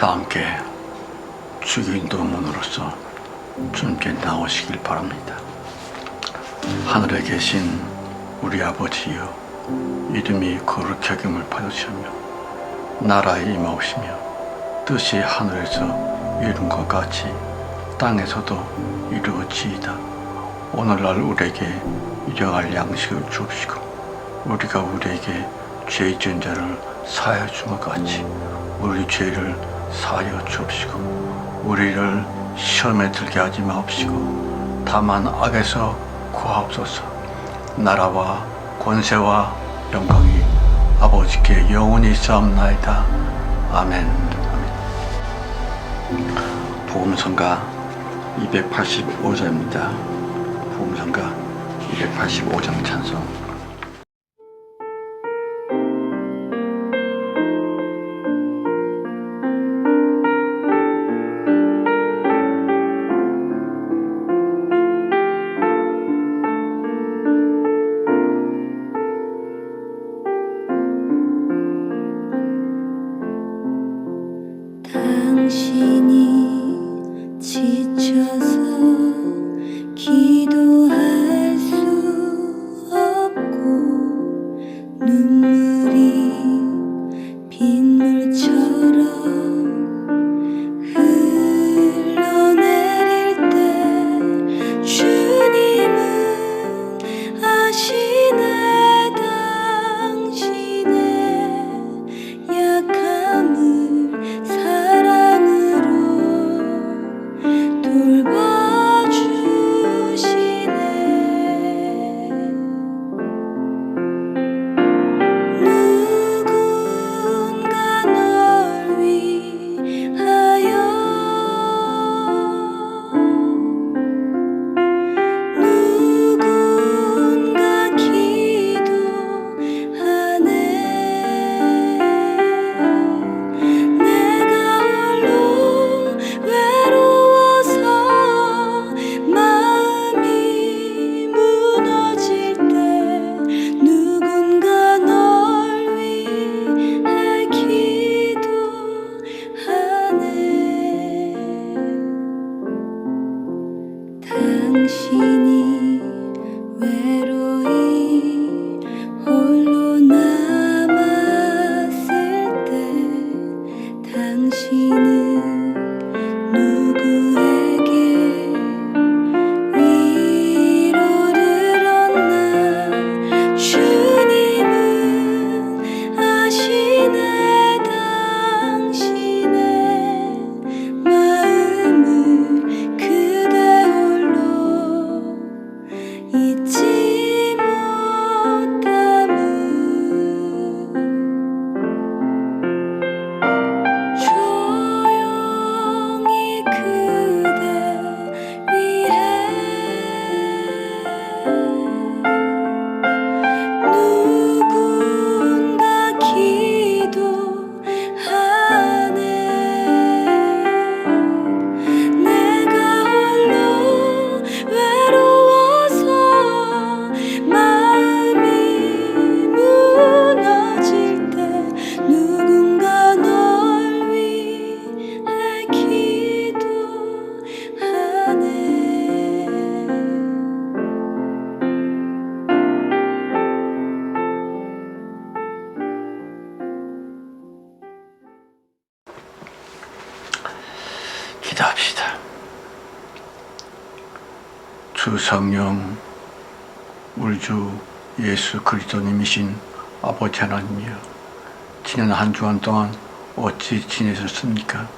다 함께 주기도문으로서 주님께 나오시길 바랍니다. 하늘에 계신 우리 아버지여, 이름이 거룩히 여김을 받으시며 나라에 임하오시며 뜻이 하늘에서 이룬 것 같이 땅에서도 이루어지이다. 오늘날 우리에게 일용할 양식을 주옵시고, 우리가 우리에게 죄 지은 자를 사하여 준 것 같이 우리 죄를 사하여 주옵시고, 우리를 시험에 들게 하지 마옵시고 다만 악에서 구하옵소서. 나라와 권세와 영광이 아버지께 영원히 있사옵나이다. 아멘. 복음성가 285장입니다. 복음성가 285장 찬송. 당신이 지쳐서 기도할 수 없고 눈물이 빗물처럼 흘러내릴 때 주님은 아시네. 당신의 약함을 사랑으로 돌봐주시네. 누군가 널 위하여, 누군가 기도하네. 내가 홀로 외로워서 마음이 무너질 때 누군가 널 위해 기도하네. 당신이 외로이 홀로 남았을 때 당신은 누구에게 위로를 얻나. 주님은 아시네. 당신의 마음을 그대 홀로 잊지 못함을. 조용히 그대 위해 누군가 기도하네. 내가 홀로 외로워서 마음이 무너질 때 누군가 널 위해 기도하네. 기도합시다. 주 성령, 우리 주 예수 그리스도님이신 아버지 하나님이여, 지난 한 주간 동안 어찌 지내셨습니까?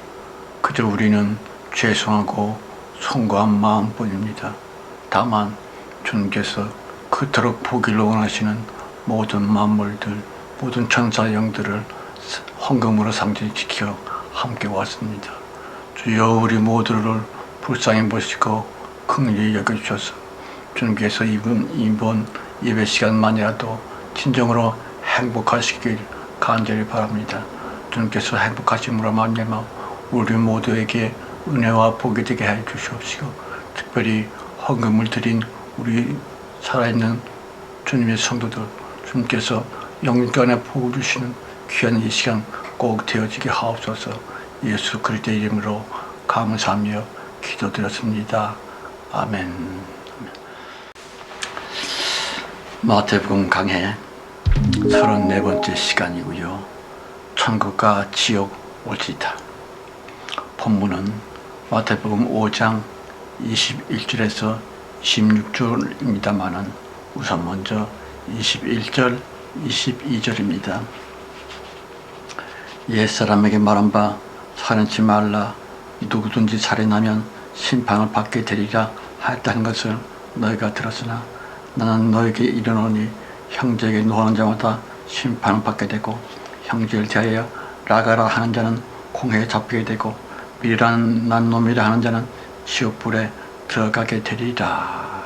그저 우리는 죄송하고 송구한 마음뿐입니다. 다만 주님께서 그토록 보기를 원하시는 모든 만물들, 모든 천사 영들을 헌금으로 상징시켜 함께 왔습니다. 주여, 우리 모두를 불쌍히 보시고 긍휼히 여겨주셔서 주님께서 이번 예배 시간만이라도 진정으로 행복하시길 간절히 바랍니다. 주님께서 행복하심으로 말미암아 우리 모두에게 은혜와 복이 되게 해 주시옵시고, 특별히 헌금을 드린 우리 살아있는 주님의 성도들, 주님께서 영육간에 복을 주시는 귀한 이 시간 꼭 되어지게 하옵소서. 예수 그리스도의 이름으로 감사하며 기도드렸습니다. 아멘. 마태복음 강해 34번째 시간이고요. 천국과 지옥 올지다. 본문은 마태복음 5장 21절에서 26절입니다만은 우선 먼저 21절, 22절입니다. 옛사람에게 말한 바 살인치 말라. 누구든지 살인하면 심판을 받게 되리라 하였다는 것을 너희가 들었으나 나는 너에게 이르노니 형제에게 노하는 자마다 심판을 받게 되고 형제를 대하여 라가라 하는 자는 공회에 잡히게 되고 미련한 난 놈이라 하는 자는 지옥불에 들어가게 되리라.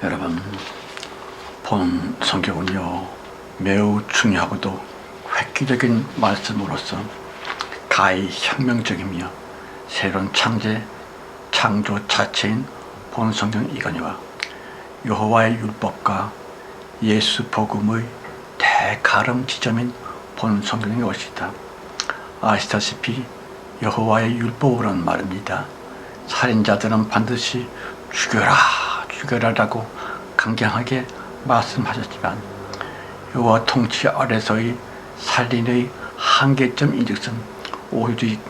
여러분, 본 성경은요 매우 중요하고도 획기적인 말씀으로서 가히 혁명적이며 새로운 창조 자체인 본 성경 이거니와 여호와의 율법과 예수 복음의 대가름 지점인 본 성경의 것이다. 아시다시피 여호와의 율법이란 말입니다. 살인자들은 반드시 죽여라라고 강경하게 말씀하셨지만 여호와 통치 아래서의 살인의 한계점인즉슨 오직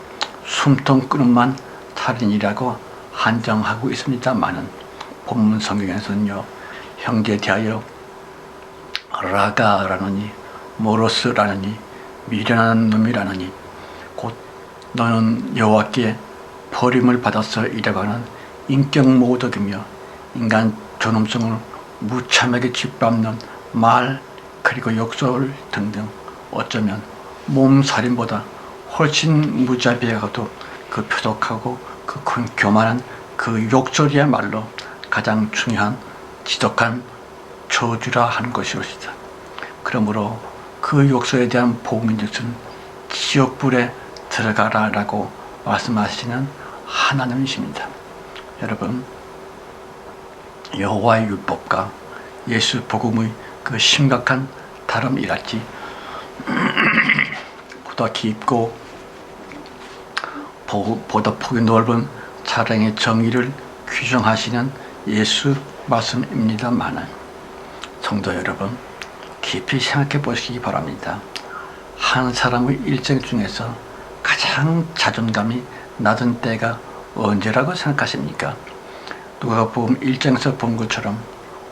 숨통 끄는만 살인이라고 한정하고 있습니다마는 본문 성경에서는요 형제에 대하여 라가라느니 모로스라느니 미련한 놈이라느니 곧 너는 여호와께 버림을 받아서 이라고 하는 인격 모독이며 인간 존엄성을 무참하게 짓밟는 말 그리고 욕설 등등 어쩌면 몸살인보다 훨씬 무자비하고도 그 표독하고 그 교만한 그 욕설이야말로 가장 중요한 지독한 저주라 하는 것이옵시다. 그러므로 그 욕설에 대한 복음인즉슨 지옥불에 들어가라라고 말씀하시는 하나님이십니다. 여러분, 여호와의 율법과 예수 복음의 그 심각한 다름이랄지 보다 깊고 보다 폭이 넓은 사랑의 정의를 규정하시는 예수 말씀입니다만은 성도 여러분 깊이 생각해 보시기 바랍니다. 한 사람의 일생 중에서 가장 자존감이 낮은 때가 언제라고 생각하십니까? 누가복음 1장에서 본 것처럼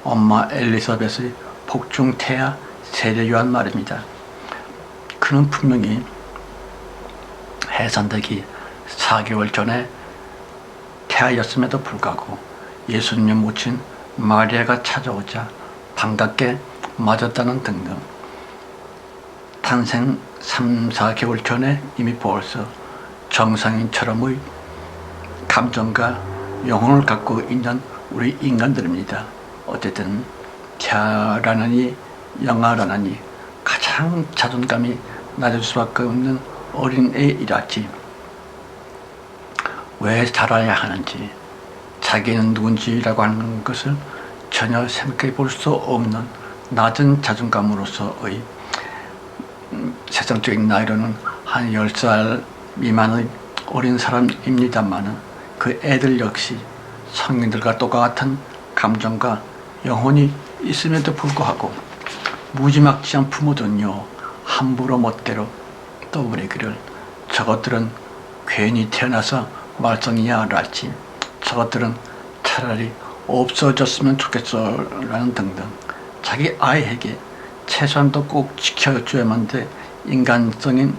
엄마 엘리사벳의 복중 태아 세례요한 말입니다. 그는 분명히 해산되기 4개월 전에 태아였음에도 불구하고 예수님의 모친 마리아가 찾아오자 반갑게 맞았다는 등등 탄생 3, 4개월 전에 이미 벌써 정상인처럼의 감정과 영혼을 갖고 있는 우리 인간들입니다. 어쨌든 태아라느니 영아라느니 가장 자존감이 낮을 수밖에 없는 어린애이랄지 왜 자라야 하는지 자기는 누군지라고 하는 것을 전혀 생각해 볼 수 없는 낮은 자존감으로서의 세상적인 나이로는 한 10살 미만의 어린 사람입니다만은 그 애들 역시 성인들과 똑같은 감정과 영혼이 있음에도 불구하고 무지막지한 부모들은요 함부로 멋대로 떠버리기를 저것들은 괜히 태어나서 말썽이야 랄지 저것들은 차라리 없어졌으면 좋겠어 라는 등등 자기 아이에게 최소한도 꼭 지켜줘야만 돼 인간적인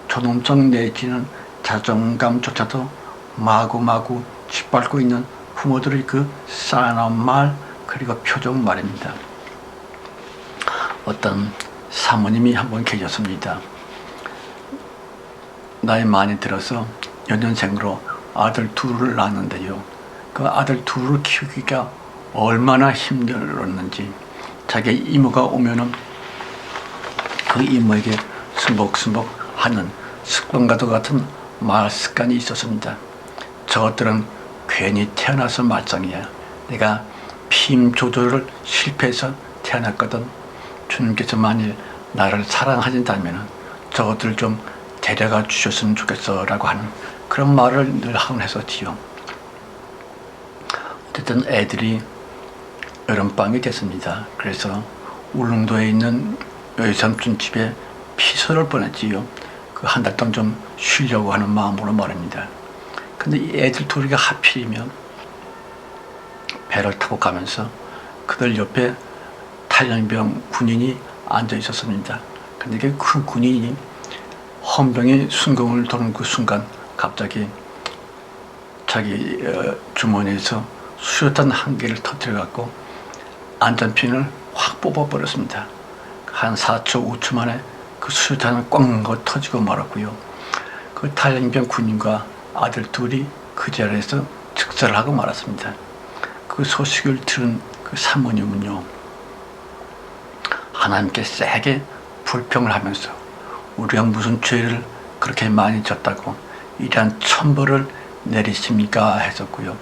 존엄성 내지는 자존감조차도 마구마구 짓밟고 있는 부모들의 그 싸나운 말 그리고 표정 말입니다. 어떤 사모님이 한 번 계셨습니다. 나이 많이 들어서 연년생으로 아들 둘을 낳았는데요. 그 아들 둘을 키우기가 얼마나 힘들었는지 자기 이모가 오면은 그 이모에게 승복승복 하는 습관과도 같은 말 습관이 있었습니다. 저것들은 괜히 태어나서 말썽이야. 내가 피임 조절을 실패해서 태어났거든. 주님께서 만일 나를 사랑하신다면 저것들 좀 데려가 주셨으면 좋겠어 라고 하는 그런 말을 늘 하곤 했었지요. 어쨌든 애들이 여름방학이 됐습니다. 그래서 울릉도에 있는 여삼촌 집에 피서를 보냈지요. 그 한 달 동안 좀 쉬려고 하는 마음으로 말입니다. 근데 이 애들 둘이가 하필이면 배를 타고 가면서 그들 옆에 탈영병 군인이 앉아 있었습니다. 근데 그 군인이 헌병이 순공을 도는 그 순간 갑자기 자기 주머니에서 수류탄 한 개를 터뜨려 갖고 안전핀을 확 뽑아버렸습니다. 한 4초, 5초 만에 그 수류탄은 꽝 터지고 말았고요. 그 탈영병 군인과 아들 둘이 그 자리에서 즉사를 하고 말았습니다. 그 소식을 들은 그 사모님은요, 하나님께 세게 불평을 하면서 우리가 무슨 죄를 그렇게 많이 졌다고 이러한 천벌을 내리십니까 했었고요.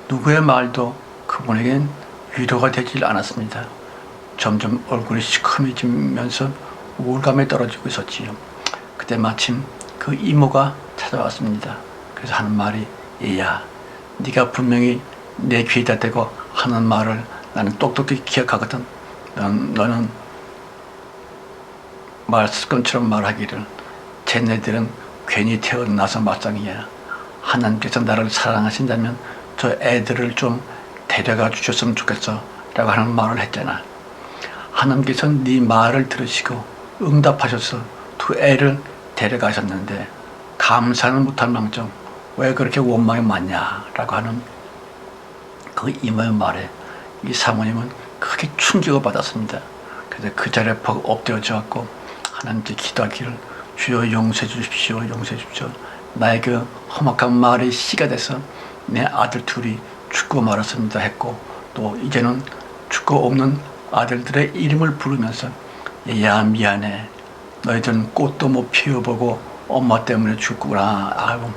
누구의 말도 그분에겐 위로가 되질 않았습니다. 점점 얼굴이 시커매지면서 우울감에 떨어지고 있었지요. 그때 마침 그 이모가 찾아왔습니다. 그래서 하는 말이, 얘야, 네가 분명히 내 귀에다 대고 하는 말을 나는 똑똑히 기억하거든. 너는 말습관처럼 말하기를 쟤네들은 괜히 태어나서 마땅이야. 하나님께서 나를 사랑하신다면 저 애들을 좀 데려가 주셨으면 좋겠어 라고 하는 말을 했잖아. 하나님께서 네 말을 들으시고 응답하셔서 두 애를 데려가셨는데 감사는 못할 망정 왜 그렇게 원망이 많냐 라고 하는 그 이모의 말에 이 사모님은 크게 충격을 받았습니다. 그래서 그 자리에 퍽 엎드려져 갖고 하나님께 기도하기를, 주여 용서해 주십시오, 용서해 주십시오. 나의 그 험악한 말이 씨가 돼서 내 아들 둘이 죽고 말았습니다 했고, 또 이제는 죽고 없는 아들들의 이름을 부르면서 얘야 미안해, 너희들은 꽃도 못 피워보고 엄마 때문에 죽구나. 아이고,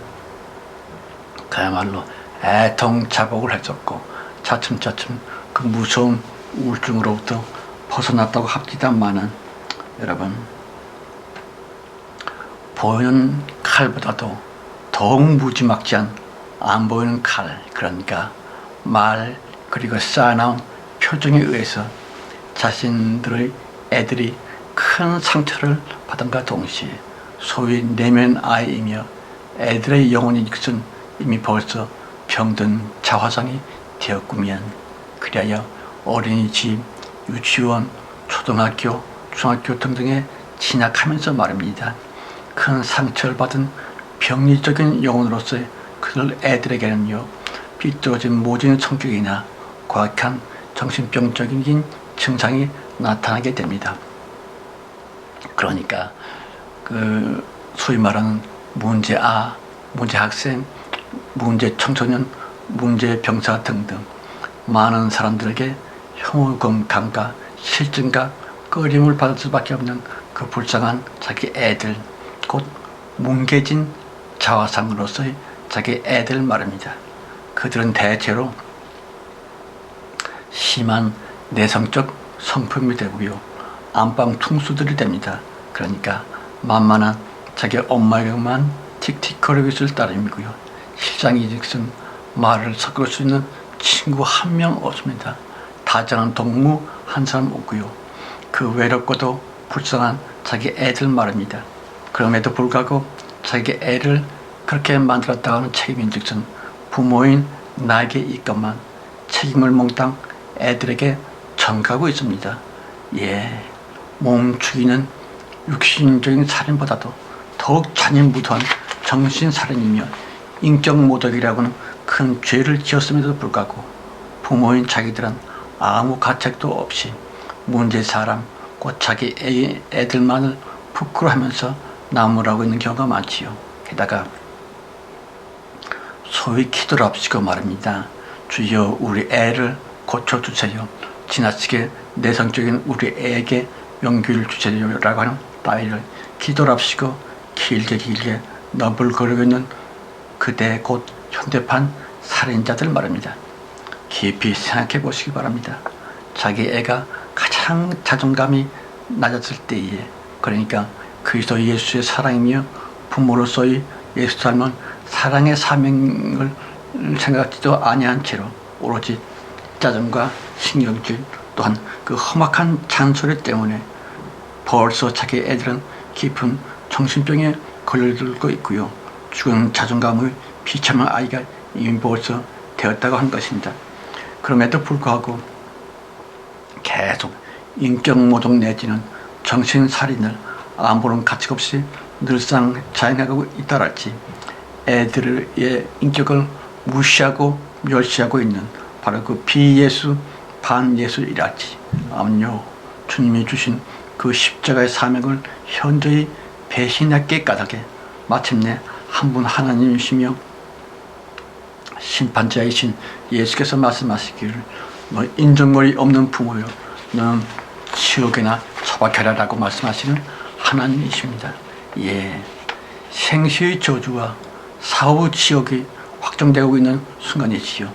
그야말로 애통자복을 했었고 차츰차츰 그 무서운 우울증으로부터 벗어났다고 합니다만은, 여러분, 보이는 칼보다도 더욱 무지막지한 안 보이는 칼, 그러니까 말 그리고 쌓아놓은 표정에 의해서 자신들의 애들이 큰 상처를 받은과 동시에 소위 내면 아이이며 애들의 영혼이 그것은 이미 벌써 병든 자화상이 되었구면, 그리하여 어린이집, 유치원, 초등학교, 중학교 등등에 진학하면서 말입니다. 큰 상처를 받은 병리적인 영혼으로서의 그들 애들에게는요, 삐뚤어진 모진 성격이나 고약한 정신병적인 증상이 나타나게 됩니다. 그러니까 그 소위 말하는 문제아, 문제학생, 문제청소년, 문제병사 등등 많은 사람들에게 혐오감과 실증과 꺼림을 받을 수밖에 없는 그 불쌍한 자기 애들, 곧 뭉개진 자화상으로서의 자기 애들 말입니다. 그들은 대체로 심한 내성적 성품이 되고요, 안방 퉁수들이 됩니다. 그러니까 만만한 자기 엄마에게만 틱틱거리고 있을 따름이고요, 실상이 즉슨 말을 섞을 수 있는 친구 한 명 없습니다. 다정한 동무 한 사람 없고요, 그 외롭고도 불쌍한 자기 애들 말입니다. 그럼에도 불구하고 자기 애를 그렇게 만들었다고 하는 책임인즉슨 부모인 나에게 있건만 책임을 몽땅 애들에게 전가하고 있습니다. 예, 몸 죽이는 육신적인 살인보다도 더욱 잔인무도한 정신살인이며 인격모독이라고는 큰 죄를 지었음에도 불구하고 부모인 자기들은 아무 가책도 없이 문제 사람, 곧 자기 애들만을 부끄러워하면서 나무라고 있는 경우가 많지요. 게다가 소위 기도를 합시고 말입니다. 주여 우리 애를 고쳐주세요. 지나치게 내성적인 우리 애에게 용기를 주세요 라고 하는 따위를 기도를 합시고 길게 너불거리고 있는 그대 곧 현대판 살인자들 말입니다. 깊이 생각해 보시기 바랍니다. 자기 애가 가장 자존감이 낮았을 때에, 그러니까 그리스도 예수의 사랑이며 부모로서의 예수 닮은 사랑의 사명을 생각지도 아니한 채로 오로지 짜증과 신경질 또한 그 험악한 잔소리 때문에 벌써 자기 애들은 깊은 정신병에 걸려들고 있고요. 죽은 자존감의 비참한 아이가 이미 벌써 되었다고 한 것입니다. 그럼에도 불구하고 계속 인격모독 내지는 정신살인을 아무런 가책 없이 늘상 자행하고 있다랄지 애들의 인격을 무시하고 멸시하고 있는 바로 그 비예수 반예수이랄지 암요 주님이 주신 그 십자가의 사명을 현저히 배신했기에 까닭에 마침내 한 분 하나님이시며 심판자이신 예수께서 말씀하시기를 너 인정머리 없는 부모여 너는 지옥에나 처박혀라라고 말씀하시는 하나님이십니다. 예, 생시의 저주와 사후 지옥이 확정되고 있는 순간이지요.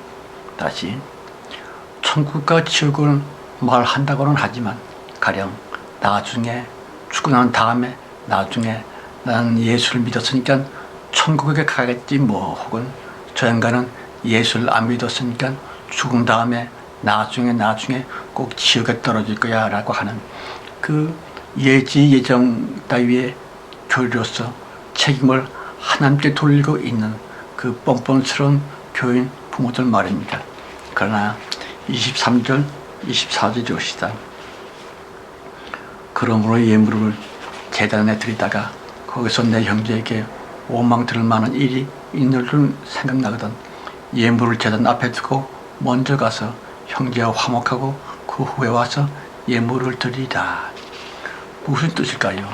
다시 천국과 지옥을 말한다고는 하지만 가령 나중에 죽고 난 다음에 나중에 나는 예수를 믿었으니까 천국에 가겠지 뭐, 혹은 저 인간은 예수를 안 믿었으니까 죽은 다음에 나중에 꼭 지옥에 떨어질 거야 라고 하는 그 예지 예정 따위의 교리로서 책임을 하나님께 돌리고 있는 그 뻔뻔스러운 교인 부모들 말입니다. 그러나 23절 24절이 오시다. 그러므로 예물을 제단에 드리다가 거기서 내 형제에게 원망 들을 만한 일이 있는 줄 생각나거든 예물을 제단 앞에 두고 먼저 가서 형제와 화목하고 그 후에 와서 예물을 드리라. 무슨 뜻일까요?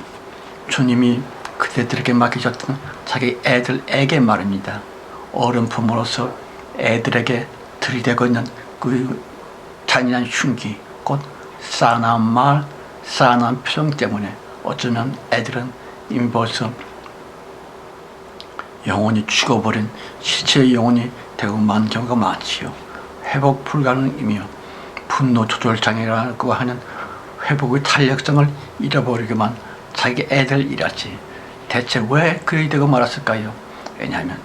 주님이 그대들에게 맡기셨던 자기 애들에게 말입니다. 어른 부모로서 애들에게 들이대고 있는 그 잔인한 흉기, 곧 싸나운 말, 싸나운 표정 때문에 어쩌면 애들은 이미 벌써 영혼이 죽어버린 시체의 영혼이 되고 만 경우가 많지요. 회복 불가능이며 분노 조절 장애라고 하는 회복의 탄력성을 잃어버리게만 자기 애들이라지 대체 왜 그리 되고 말았을까요? 왜냐하면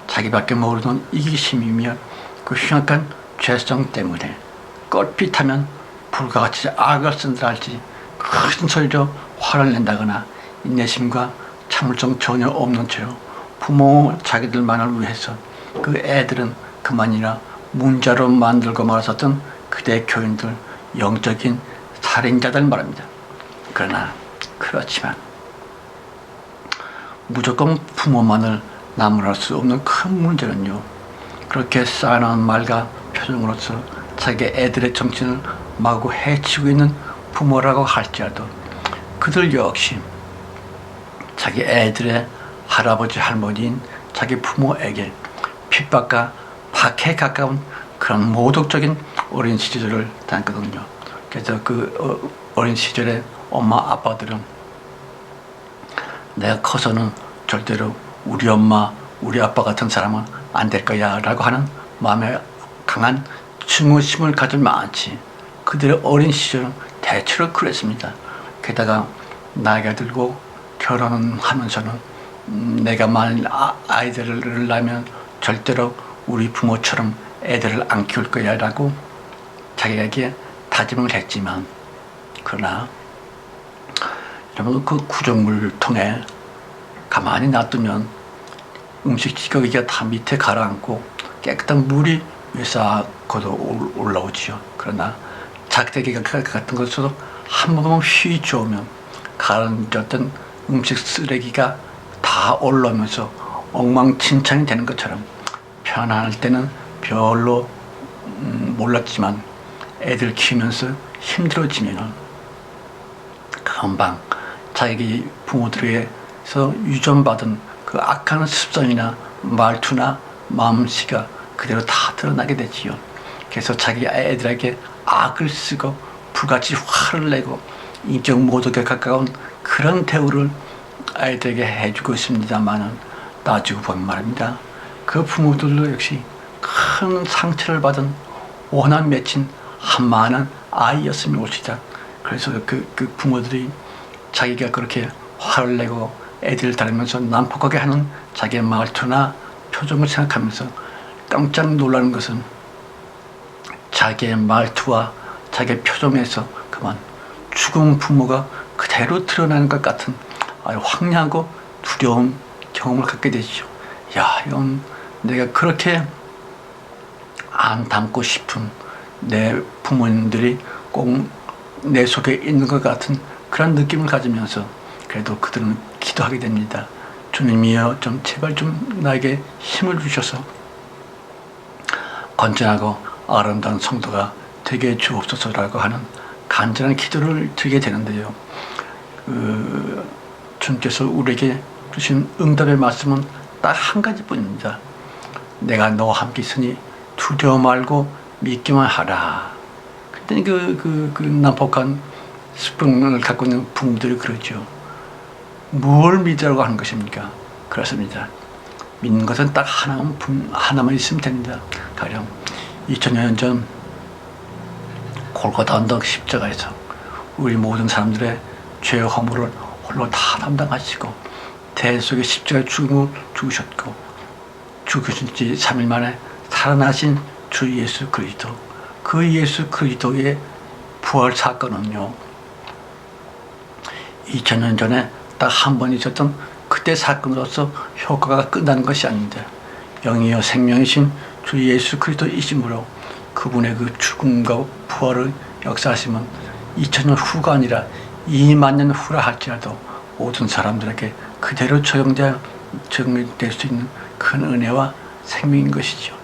자기밖에 모르는 이기심이며 그 흉악한 죄성 때문에 껄핏하면 불가같이 악을 쓴다 할지 큰 소리로 화를 낸다거나 인내심과 참을성 전혀 없는 채로 부모 자기들만을 위해서 그 애들은 그만이나 문자로 만들고 말았었던 그대 교인들 영적인 살인자들 말입니다. 그러나 그렇지만 무조건 부모만을 나무랄 수 없는 큰 문제는요. 그렇게 싸나운 말과 표정으로서 자기 애들의 정신을 마구 해치고 있는 부모라고 할지라도 그들 역시 자기 애들의 할아버지 할머니인 자기 부모에게 핍박과 박해에 가까운 그런 모독적인 어린 시절을 다녔거든요. 그래서 그 어린 시절에 엄마 아빠들은 내가 커서는 절대로 우리 엄마 우리 아빠 같은 사람은 안 될 거야 라고 하는 마음에 강한 증오심을 가진 많지. 그들의 어린 시절은 대체로 그랬습니다. 게다가 나이가 들고 결혼하면서는 내가 만일 아이들을 낳으면 절대로 우리 부모처럼 애들을 안 키울 거야 라고 자기에게 다짐을 했지만 그러나 여러분 그 구정물을 통해 가만히 놔두면 음식 찌꺼기가 다 밑에 가라앉고 깨끗한 물이 위에서 걷어 올라오지요. 그러나 작대기 같은 것으로 한 번만 휘 저으면 가라앉았던 음식 쓰레기가 다 올라오면서 엉망진창이 되는 것처럼 편안할 때는 별로 몰랐지만 애들 키우면서 힘들어지면은 금방 자기 부모들에게서 유전받은 그 악한 습성이나 말투나 마음씨가 그대로 다 드러나게 되지요. 그래서 자기 애들에게 악을 쓰고 불같이 화를 내고 인격 모독에 가까운 그런 대우를 아이들에게 해주고 있습니다만은 나중에 보면 말입니다. 그 부모들도 역시 큰 상처를 받은 원한 맺힌 한많은 아이였으면 옳시다. 그래서 그 부모들이 자기가 그렇게 화를 내고 애들을 다루면서 난폭하게 하는 자기의 말투나 표정을 생각하면서 깜짝 놀라는 것은 자기의 말투와 자기의 표정에서 그만 죽은 부모가 그대로 드러나는 것 같은 아주 황량하고 두려운 경험을 갖게 되죠. 야, 이건 내가 그렇게 안 닮고 싶은 내 부모님들이 꼭 내 속에 있는 것 같은 그런 느낌을 가지면서 그래도 그들은 기도하게 됩니다. 주님이여, 좀 제발 좀 나에게 힘을 주셔서 건전하고 아름다운 성도가 되게 주옵소서라고 하는 간절한 기도를 드리게 되는데요. 주님께서 우리에게 주신 응답의 말씀은 딱 한 가지뿐입니다. 내가 너와 함께 있으니 두려워 말고 믿기만 하라. 그랬더니 그 난폭한 수병을 갖고 있는 부모들이 그러죠. 뭘 믿으라고 하는 것입니까? 그렇습니다. 믿는 것은 딱 하나만 있으면 됩니다. 가령 2000년 전 골고다 언덕 십자가에서 우리 모든 사람들의 죄의 허물을 홀로 다 담당하시고 대 속에 십자가의 죽음을 죽으셨고 죽으신 지 3일 만에 살아나신 주 예수 그리스도, 그 예수 그리스도의 부활 사건은요, 2000년 전에 딱 한 번 있었던 그때 사건으로서 효과가 끝나는 것이 아닙니다. 영이요 생명이신 주 예수 그리스도이심으로 그분의 그 죽음과 부활을 역사하시면 2000년 후가 아니라 2만 년 후라 할지라도 모든 사람들에게 그대로 적용될 수 있는 큰 은혜와 생명인 것이죠.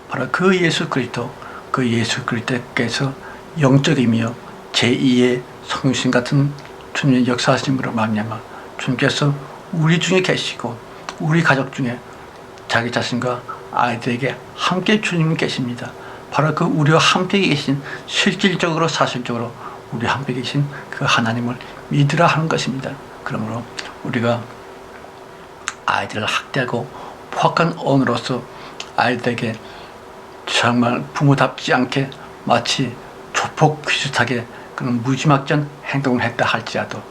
바로 그 예수 그리스도, 그 예수 그리스도께서 영적이며 제2의 성육신 같은 주님의 역사하심으로 말미암아 주님께서 우리 중에 계시고 우리 가족 중에 자기 자신과 아이들에게 함께 주님이 계십니다. 바로 그 우리와 함께 계신, 실질적으로 사실적으로 우리 함께 계신 그 하나님을 믿으라 하는 것입니다. 그러므로 우리가 아이들을 학대하고 포악한 언어로서 아이들에게 정말 부모답지 않게 마치 조폭 비슷하게 그런 무지막지한 행동을 했다 할지라도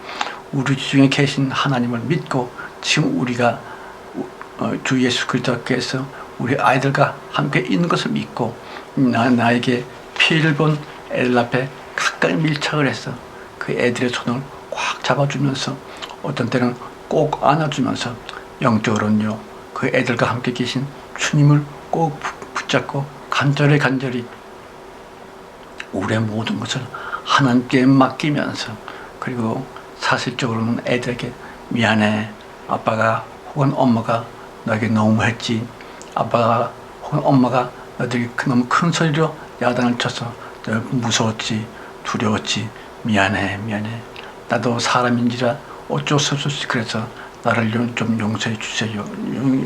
우리 중에 계신 하나님을 믿고 지금 우리가 주 예수 그리스도께서 우리 아이들과 함께 있는 것을 믿고 나에게 피해를 본 애들 앞에 가까이 밀착을 해서 그 애들의 손을 꽉 잡아주면서 어떤 때는 꼭 안아주면서 영적으로는요 그 애들과 함께 계신 주님을 꼭 붙잡고 간절히 우리의 모든 것을 하나님께 맡기면서, 그리고 사실적으로는 애들에게 미안해, 아빠가 혹은 엄마가 너에게 너무했지, 아빠가 혹은 엄마가 너에게 너무 큰 소리로 야단을 쳐서 너 무서웠지, 두려웠지, 미안해, 나도 사람인지라 어쩔 수 없이 그래서 나를 좀 용서해 주세요,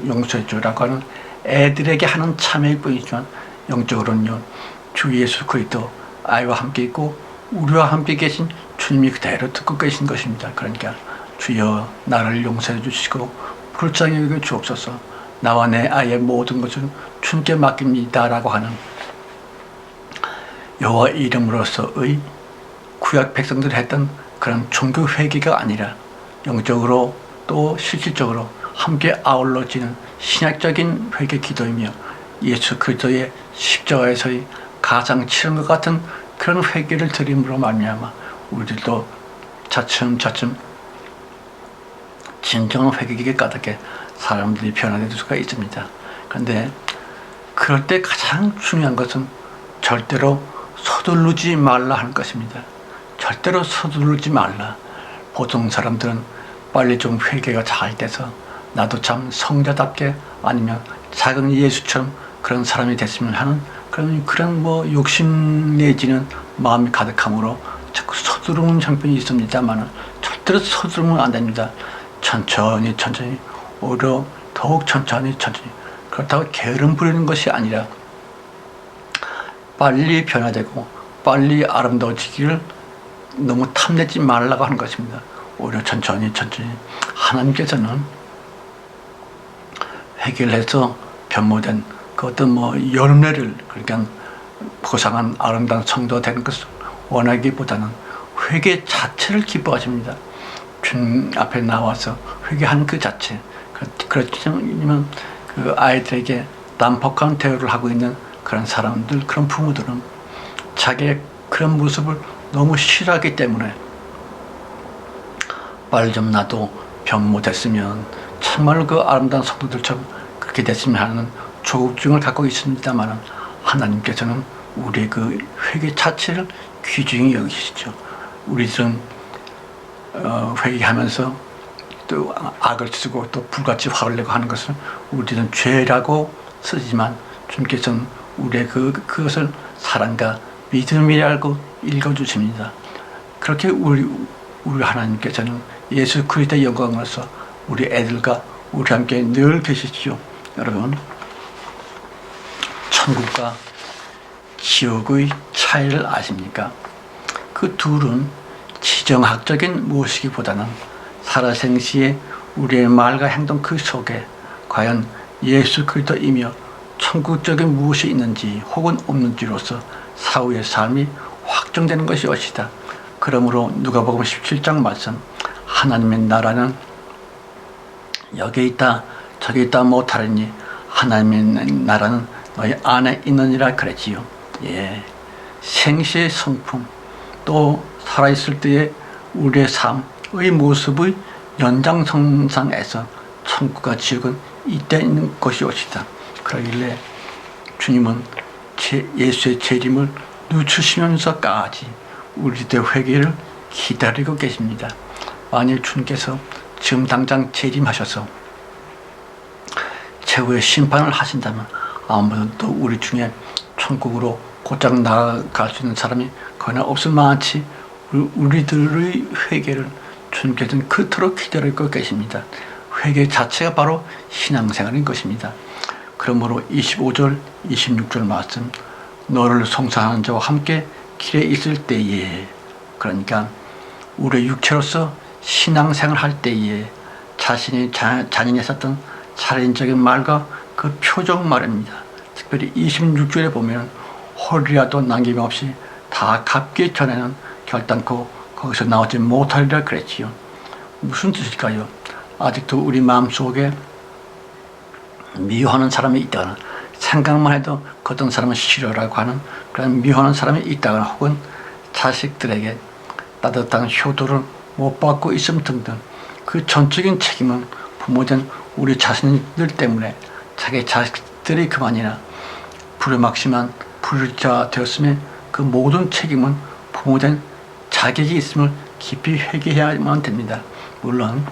용서해 주라고 하는 애들에게 하는 참회일 뿐이지만, 영적으로는요 주 예수 그리스도 아이와 함께 있고 우리와 함께 계신 주님이 그대로 듣고 계신 것입니다. 그러니까 주여 나를 용서해 주시고 불쌍히 여겨 주옵소서, 나와 내 아이의 모든 것을 주님께 맡깁니다 라고 하는 여호와 이름으로서의 구약 백성들이 했던 그런 종교 회개가 아니라 영적으로 또 실질적으로 함께 아울러지는 신약적인 회개 기도이며 예수 그리스도의 십자가에서의 가장 치른 것 같은 그런 회개를 드림으로 말미암아 우리들도 차츰 진정한 회개에 까닭에 사람들이 변화될 수가 있습니다. 그런데 그럴 때 가장 중요한 것은 절대로 서두르지 말라 하는 것입니다. 절대로 서두르지 말라. 보통 사람들은 빨리 좀 회개가 잘 돼서 나도 참 성자답게 아니면 작은 예수처럼 그런 사람이 됐으면 하는 그런 욕심 내지는 마음이 가득함으로 자꾸 서두르는 형편이 있습니다만 절대로 서두르면 안 됩니다. 천천히 오히려 더욱 천천히 그렇다고 게으름 부리는 것이 아니라 빨리 변화되고 빨리 아름다워지기를 너무 탐내지 말라고 하는 것입니다. 오히려 천천히 하나님께서는 회개를 해서 변모된 그 어떤 열매를, 그러니까 고상한 아름다운 성도가 되는 것을 원하기보다는 회개 자체를 기뻐하십니다. 주님 앞에 나와서 회개하는 그 자체. 그렇지만 그 아이들에게 난폭한 대우를 하고 있는 그런 사람들, 그런 부모들은 자기의 그런 모습을 너무 싫어하기 때문에 빨리 좀 나도 변모됐으면, 정말로 그 아름다운 성도들처럼 그렇게 됐으면 하는 조급증을 갖고 있습니다만, 하나님께서는 우리의 그 회개 자체를 귀중히 여기시죠. 우리들은 회개하면서 또 악을 쓰고 또 불같이 화를 내고 하는 것을 우리는 죄라고 쓰지만, 주님께서는 우리의 그것을 사랑과 믿음이라고 읽어주십니다. 그렇게 우리 하나님께서는 예수 그리스도의 영광으로서 우리 애들과 우리 함께 늘 계시죠. 여러분, 천국과 지옥의 차이를 아십니까? 그 둘은 지정학적인 무엇이기보다는 살아생시에 우리의 말과 행동 그 속에 과연 예수 그리스도이며 천국적인 무엇이 있는지 혹은 없는지로서 사후의 삶이 확정되는 것이옵시다. 그러므로 누가복음 17장 말씀, 하나님의 나라는 여기 있다 저기 있다 못하리니 하나님의 나라는 너희 안에 있느니라 그랬지요. 예, 생시의 성품, 또 살아있을 때의 우리의 삶의 모습의 연장선상에서 천국과 지옥은 이때 있는 것이옵시다. 그러길래 주님은 예수의 재림을 늦추시면서까지 우리들의 회개를 기다리고 계십니다. 만일 주님께서 지금 당장 재림하셔서 최후의 심판을 하신다면 아무도 우리 중에 천국으로 곧장 나아갈 수 있는 사람이 거의 없을 만치 우리들의 회개를 주님께서는 그토록 기다리고 계십니다. 회개 자체가 바로 신앙생활인 것입니다. 그러므로 25절, 26절 말씀, 너를 송사하는 자와 함께 길에 있을 때에, 그러니까 우리의 육체로서 신앙생활 할 때에 자신이 자신이 썼던 살인적인 말과 그 표정 말입니다. 특별히 26절에 보면 홀이라도 남김없이 다 갚기 전에는 결단코 거기서 나오지 못하리라 그랬지요. 무슨 뜻일까요? 아직도 우리 마음속에 미워하는 사람이 있다거나, 생각만 해도 그 어떤 사람은 싫어라고 하는 그런 미워하는 사람이 있다거나, 혹은 자식들에게 따뜻한 효도를 못 받고 있음 등등, 그 전적인 책임은 부모된 우리 자신들 때문에 자기 자식들이 그만이나 부려막심한 불자 되었음에 그 모든 책임은 부모된 자격이 있음을 깊이 회개해야만 됩니다. 물론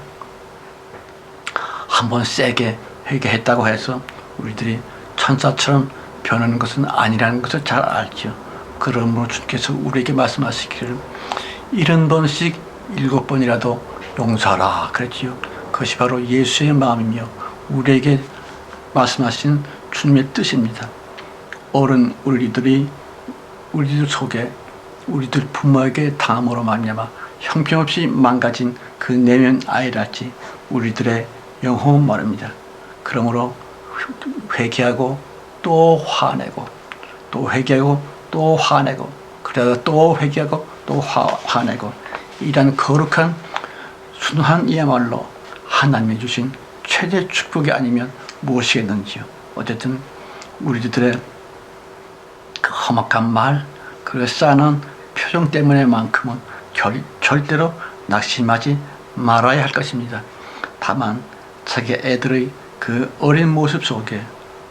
한번 세게 회개했다고 해서 우리들이 천사처럼 변하는 것은 아니라는 것을 잘 알죠. 그러므로 주께서 우리에게 말씀하시기를 70번씩 7번이라도 용서하라 그랬지요. 그것이 바로 예수의 마음이며 우리에게 말씀하신 주님의 뜻입니다. 우리들 속에 우리들 부모에게 당함으로 말미암아 형편없이 망가진 그 내면 아이랄지 우리들의 영혼은 말입니다. 그러므로 회개하고 또 화내고, 또 회개하고 또 화내고, 그러다가 또 회개하고 또 화내고, 이런 거룩한 순환이야말로 하나님이 주신 최대 축복이 아니면 무엇이겠는지요. 어쨌든 우리들의 그 험악한 말, 그 싸는 표정 때문에만큼은 절대로 낙심하지 말아야 할 것입니다. 다만 자기 애들의 그 어린 모습 속에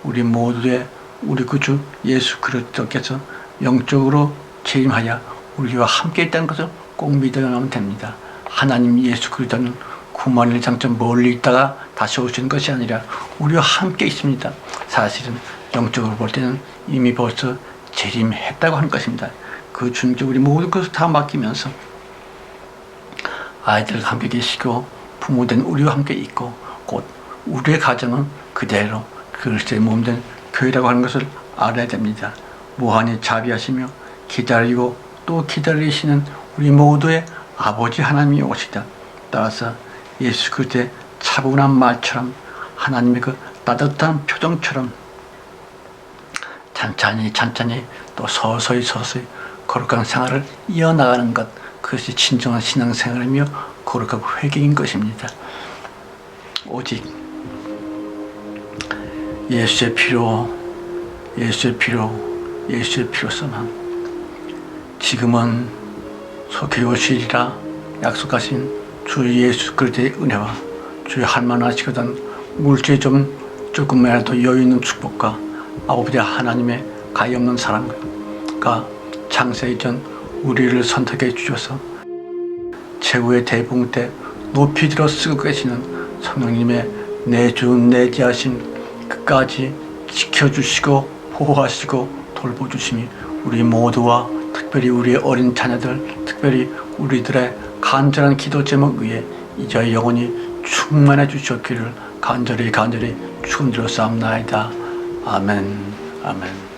우리 모두의 우리 구주 예수 그리스도께서 영적으로 재림하여 우리와 함께 있다는 것을 꼭 믿어야만 됩니다. 하나님 예수 그리스도는 구만일 장점 멀리 있다가 다시 오시는 것이 아니라 우리와 함께 있습니다. 사실은 영적으로 볼 때는 이미 벌써 재림했다고 하는 것입니다. 그 주님께 우리 모든 것을 다 맡기면서 아이들과 함께 계시고 부모된 우리와 함께 있고, 곧 우리의 가정은 그대로 그리스도의 몸된 교회라고 하는 것을 알아야 됩니다. 무한히 자비하시며 기다리고 또 기다리시는 우리 모두의 아버지 하나님이 오시다. 따라서 예수 그리스도의 차분한 말처럼, 하나님의 그 따뜻한 표정처럼 천천히 또 서서히 거룩한 생활을 이어나가는 것, 그것이 진정한 신앙생활이며 거룩하고 회개인 것입니다. 오직 예수의 피로, 예수의 피로, 예수의 피로서만 지금은 속히 오시리라 약속하신 주 예수 그리스도의 은혜와 주의 할만하시거든 물질에 조금이라도 여유 있는 축복과 아버지 하나님의 가엾는 사랑과 창세 이전 우리를 선택해 주셔서 최후의 대봉 때 높이 들어 쓰고 계시는 성령님의 내주내지하심 끝까지 지켜주시고 보호하시고 돌보주심이 우리 모두와 특별히 우리의 어린 자녀들, 특별히 우리들의 간절한 기도 제목 위에 이제 영원히 충만해 주셨기를 간절히 축원드려 싸움나이다. 아멘. 아멘.